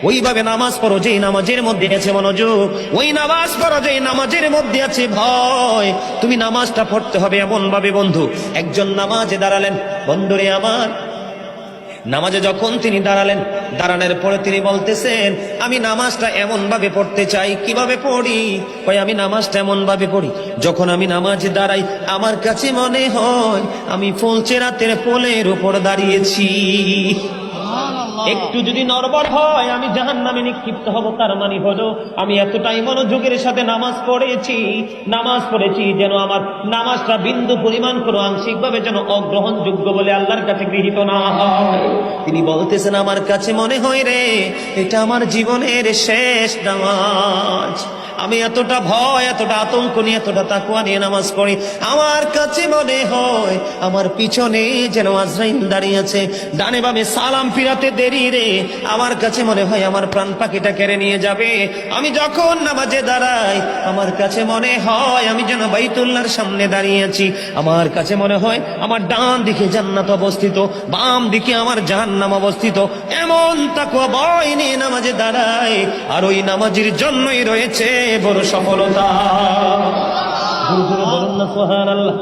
ওইভাবে নামাজ পড়ো যেই নামাজের মধ্যে আছে মনোযোগ, ওই নামাজ পড়ো যেই নামাজের মধ্যে আছে ভয়। তুমি নামাজটা পড়তে হবে এমন ভাবে বন্ধু, একজন নামাজে দাঁড়ালেন, বন্ধুরে আমার, নামাজে যখন তিনি দাঁড়ালেন, দাঁড়ানোর পরে তিনি বলতেছেন আমি নামাজটা এমন ভাবে পড়তে চাই। কিভাবে পড়ি? কই আমি নামাজটা এমন ভাবে পড়ি, যখন আমি নামাজে দাঁড়াই আমার কাছে মনে হয় আমি ফুলচেরাতের পোলের উপর দাঁড়িয়েছি। একটু যদি নড়বড় হয় আমি জাহান্নামে নিক্ষিপ্ত হব। তার মানে হলো আমি এতটাই মনোযোগের সাথে নামাজ পড়েছি যেন আমার নামাজটা বিন্দু পরিমাণ কোনো আংশিকভাবে যেন অগ্রহণযোগ্য বলে আল্লাহর কাছে গৃহীত না হয়। তিনি বলতেছেন আমার কাছে মনে হয় রে এটা আমার জীবনের শেষ নামাজ। আমি এতটা ভয়, এতটা আতঙ্ক নিয়ে, এতটা তাকওয়া নিয়ে নামাজ পড়ি, আমার কাছে মনে হয় আমার পিছনে যেন আজরাইল দাঁড়িয়ে আছে, ডানে বামে সালাম ফিরাতে দেরি রে, আমার কাছে মনে হয় আমার প্রাণ পাখিটা কেড়ে নিয়ে যাবে। আমি যখন নামাজে দাঁড়াই আমার কাছে মনে হয় আমি যেন বাইতুল্লাহর সামনে দাঁড়িয়ে আছি। আমার কাছে মনে হয় আমার ডান দিকে জান্নাত অবস্থিত, বাম দিকে আমার জাহান্নাম অবস্থিত। এমন তাকওয়া ভয় নিয়ে নামাজে দাঁড়াই, আর ওই নামাজের জন্যই রয়েছে বড় সফলতা। বলুন না সুবহানাল্লাহ।